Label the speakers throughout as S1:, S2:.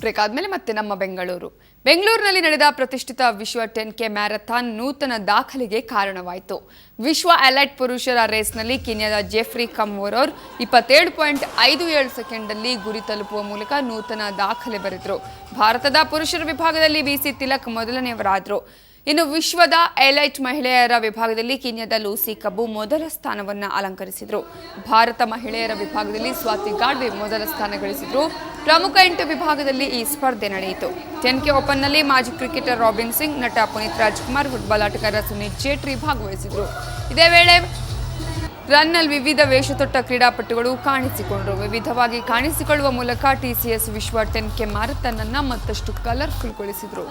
S1: Break ಆದ್ಮೇಲೆ ಮತ್ತೆ ನಮ್ಮ ಬೆಂಗಳೂರಿನಲ್ಲಿ ನಡೆದ ಪ್ರತಿಷ್ಠಿತ ವಿಶ್ವ 10K ಮ್ಯಾರಥಾನ್ ನೂತನ ದಾಖಲೆಗೆ ಕಾರಣವಾಯಿತು. ವಿಶ್ವ ಎಲೈಟ್ ಪುರುಷರ ರೇಸ್ನಲ್ಲಿ ಕೀನ್ಯಾದ ಜೆಫ್ರಿ ಕಮ್ವರೋರ್ 27.57 ಸೆಕೆಂಡ್ನಲ್ಲಿ ಗುರಿ ತಲುಪುವ ಮೂಲಕ ನೂತನ ದಾಖಲೆ ಬರೆದರು. ಭಾರತದ ಪುರುಷರ ವಿಭಾಗದಲ್ಲಿ ಬಿಸಿ ತಿಲಕ್ ಮೊದಲನೆಯವರಾದರು. ಇನ್ನು ವಿಶ್ವದ ಎಲೈಟ್ ಮಹಿಳೆಯರ ವಿಭಾಗದಲ್ಲಿ ಕೀನ್ಯಾದ ಲೂಸಿ ಕಬ್ಬು ಮೊದಲ ಸ್ಥಾನವನ್ನು ಅಲಂಕರಿಸಿದರು. ಭಾರತ ಮಹಿಳೆಯರ ವಿಭಾಗದಲ್ಲಿ ಸ್ವಾತಿ ಗಾಡ್ವೆ ಮೊದಲ ಸ್ಥಾನ ಗಳಿಸಿದರು. ಪ್ರಮುಖ 8 ವಿಭಾಗದಲ್ಲಿ ಈ ಸ್ಪರ್ಧೆ ನಡೆಯಿತು. 10K ಓಪನ್ನಲ್ಲಿ ಮಾಜಿ ಕ್ರಿಕೆಟರ್ ರಾಬಿನ್ ಸಿಂಗ್, ನಟ ಪುನೀತ್ ರಾಜ್ಕುಮಾರ್, ಫುಟ್ಬಾಲ್ ಆಟಗಾರ ಸುನಿಲ್ ಚೇಟ್ರಿ ಭಾಗವಹಿಸಿದರು. ಇದೇ ವೇಳೆ ರನ್ನಲ್ಲಿ ವಿವಿಧ ವೇಷ ತೊಟ್ಟ ಕ್ರೀಡಾಪಟುಗಳು ಕಾಣಿಸಿಕೊಂಡರು. ವಿವಿಧವಾಗಿ ಕಾಣಿಸಿಕೊಳ್ಳುವ ಮೂಲಕ TCS ವಿಶ್ವ 10K ಮ್ಯಾರಥಾನ್ ಅನ್ನು ಮತ್ತಷ್ಟು ಕಲರ್ಫುಲ್ಗೊಳಿಸಿದರು.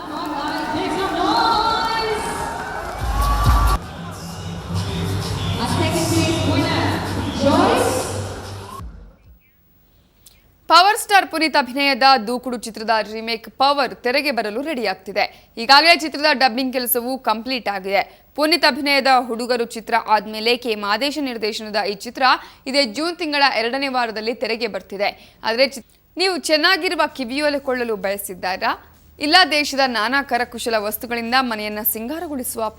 S1: ಪವರ್ ಸ್ಟಾರ್ ಪುನೀತ್ ಅಭಿನಯದ ದೂಕುಡು ಚಿತ್ರದ ರೀಮೇಕ್ ಪವರ್ ತೆರೆಗೆ ಬರಲು ರೆಡಿಯಾಗ್ತಿದೆ. ಈಗಾಗಲೇ ಚಿತ್ರದ ಡಬ್ಬಿಂಗ್ ಕೆಲಸವೂ ಕಂಪ್ಲೀಟ್ ಆಗಿದೆ. ಪುನೀತ್ ಅಭಿನಯದ ಹುಡುಗರು ಚಿತ್ರ ಆದ್ಮೇಲೆ ಕೆ ಮಾದೇಶ ನಿರ್ದೇಶನದ ಈ ಚಿತ್ರ ಇದೇ ಜೂನ್ ತಿಂಗಳ 2ನೇ ವಾರದಲ್ಲಿ ತೆರೆಗೆ ಬರ್ತಿದೆ. ಆದರೆ ನೀವು ಚೆನ್ನಾಗಿರುವ ಕಿವಿಯೋಲೆ ಕೊಳ್ಳಲು ಬಯಸಿದ್ದಾರಾ? ಇಲ್ಲ ದೇಶದ ನಾನಾ ಕರಕುಶಲ ವಸ್ತುಗಳಿಂದ ಮನೆಯನ್ನ ಸಿಂಗಾರಗೊಳಿಸುವ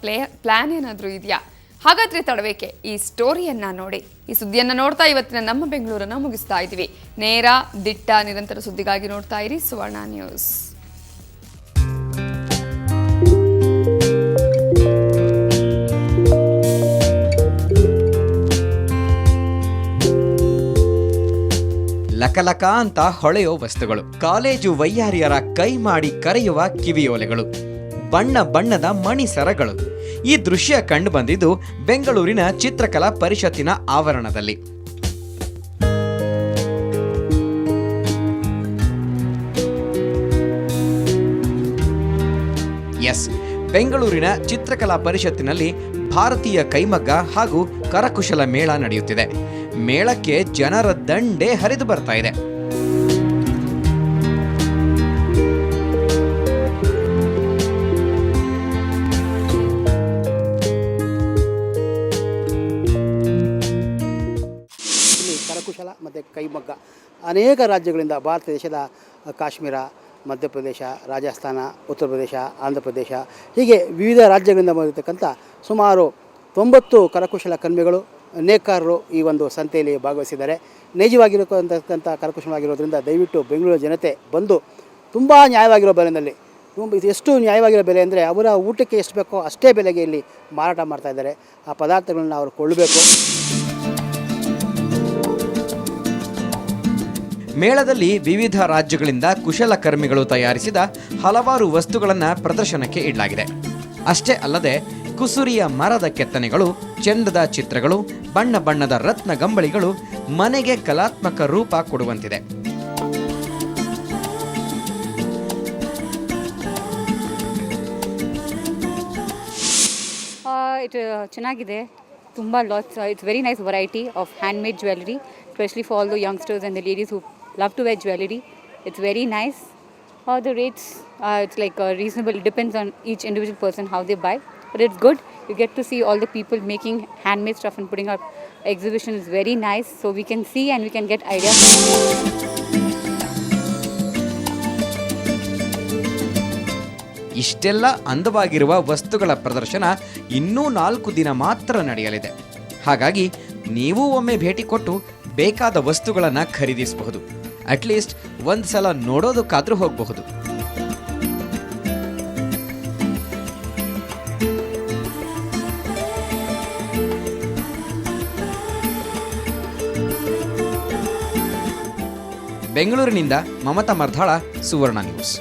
S1: ಪ್ಲಾನ್ ಏನಾದರೂ ಇದೆಯಾ? ಹಾಗಾದ್ರೆ ತಡಬೇಕೆ, ಈ ಸ್ಟೋರಿಯನ್ನ ನೋಡಿ. ಈ ಸುದ್ದಿಯನ್ನ ನೋಡ್ತಾ ಇವತ್ತಿನ ನಮ್ಮ ಬೆಂಗಳೂರನ್ನ ಮುಗಿಸ್ತಾ ಇದ್ದೀವಿ. ನೇರ ದಿಟ್ಟ ನಿರಂತರ ಸುದ್ದಿಗಾಗಿ ನೋಡ್ತಾ ಇರಿ ಸುವರ್ಣ ನ್ಯೂಸ್.
S2: ಲಕಲಕ ಅಂತ ಹೊಳೆಯೋ ವಸ್ತುಗಳು, ಕಾಲೇಜು ವೈಯಾರಿಯರ ಕೈ ಮಾಡಿ ಕರೆಯುವ ಕಿವಿಯೋಲೆಗಳು, ಬಣ್ಣ ಬಣ್ಣದ ಮಣಿ ಸರಗಳು. ಈ ದೃಶ್ಯ ಕಂಡು ಬಂದಿದ್ದು ಬೆಂಗಳೂರಿನ ಚಿತ್ರಕಲಾ ಪರಿಷತ್ತಿನ ಆವರಣದಲ್ಲಿ. ಬೆಂಗಳೂರಿನ ಚಿತ್ರಕಲಾ ಪರಿಷತ್ತಿನಲ್ಲಿ ಭಾರತೀಯ ಕೈಮಗ್ಗ ಹಾಗೂ ಕರಕುಶಲ ಮೇಳ ನಡೆಯುತ್ತಿದೆ. ಮೇಳಕ್ಕೆ ಜನರ ದಂಡೇ ಹರಿದು ಬರ್ತಾ ಇದೆ.
S3: ಕರಕುಶಲ ಮತ್ತು ಕೈಮಗ್ಗ ಅನೇಕ ರಾಜ್ಯಗಳಿಂದ ಭಾರತ ದೇಶದ ಕಾಶ್ಮೀರ, ಮಧ್ಯಪ್ರದೇಶ, ರಾಜಸ್ಥಾನ, ಉತ್ತರ ಪ್ರದೇಶ, ಆಂಧ್ರ ಪ್ರದೇಶ ಹೀಗೆ ವಿವಿಧ ರಾಜ್ಯಗಳಿಂದ ಬಂದಿರತಕ್ಕಂಥ ಸುಮಾರು 90 ಕರಕುಶಲ ಕರ್ಮಿಗಳು, ನೇಕಾರರು ಈ ಒಂದು ಸಂತೆಯಲ್ಲಿ ಭಾಗವಹಿಸಿದ್ದಾರೆ. ನೈಜವಾಗಿರತಕ್ಕಂಥ ಕರಕುಶಲವಾಗಿರೋದ್ರಿಂದ ದಯವಿಟ್ಟು ಬೆಂಗಳೂರು ಜನತೆ ಬಂದು ತುಂಬ ನ್ಯಾಯವಾಗಿರೋ ಬೆಲೆಯಲ್ಲಿ, ಎಷ್ಟು ನ್ಯಾಯವಾಗಿರೋ ಬೆಲೆ ಅಂದರೆ ಅವರ ಊಟಕ್ಕೆ ಎಷ್ಟು ಬೇಕೋ ಅಷ್ಟೇ ಬೆಲೆಗೆ ಇಲ್ಲಿ ಮಾರಾಟ ಮಾಡ್ತಾಯಿದ್ದಾರೆ. ಆ ಪದಾರ್ಥಗಳನ್ನ ಅವರು ಕೊಳ್ಳಬೇಕು.
S2: ಮೇಳದಲ್ಲಿ ವಿವಿಧ ರಾಜ್ಯಗಳಿಂದ ಕುಶಲಕರ್ಮಿಗಳು ತಯಾರಿಸಿದ ಹಲವಾರು ವಸ್ತುಗಳನ್ನು ಪ್ರದರ್ಶನಕ್ಕೆ ಇಡಲಾಗಿದೆ. ಅಷ್ಟೇ ಅಲ್ಲದೆ ಕುಸುರಿಯ ಮರದ ಕೆತ್ತನೆಗಳು, ಚೆಂದದ ಚಿತ್ರಗಳು, ಬಣ್ಣ ಬಣ್ಣದ ರತ್ನ ಗಂಬಳಿಗಳು ಮನೆಗೆ ಕಲಾತ್ಮಕ ರೂಪ ಕೊಡುವಂತಿದೆ.
S4: ಚೆನ್ನಾಗಿದೆ, ತುಂಬ lots. It's very nice variety of handmade jewellery, especially for all the youngsters and the ladies who love to wear jewelry. It's very nice. The rates, it's like reasonable. It depends on each individual person how they buy, but it's good. You get to see all the people making handmade stuff and putting up exhibition. Is very nice, so we can see and we can get ideas.
S2: ಇಷ್ಟೆಲ್ಲ ಅಂದವಾಗಿರುವ ವಸ್ತುಗಳ ಪ್ರದರ್ಶನ ಇನ್ನೂ 4 ದಿನ ಮಾತ್ರ ನಡೆಯಲಿದೆ. ಹಾಗಾಗಿ ನೀವು ಒಮ್ಮೆ ಭೇಟಿ ಕೊಟ್ಟು ಬೇಕಾದ ವಸ್ತುಗಳನ್ನು ಖರೀದಿಸಬಹುದು. ಅಟ್ಲೀಸ್ಟ್ ಒಂದು ಸಲ ನೋಡೋದಕ್ಕಾದ್ರೂ ಹೋಗಬಹುದು. ಬೆಂಗಳೂರಿನಿಂದ ಮಮತಾ ಮರ್ಧಾಳ, ಸುವರ್ಣ ನ್ಯೂಸ್.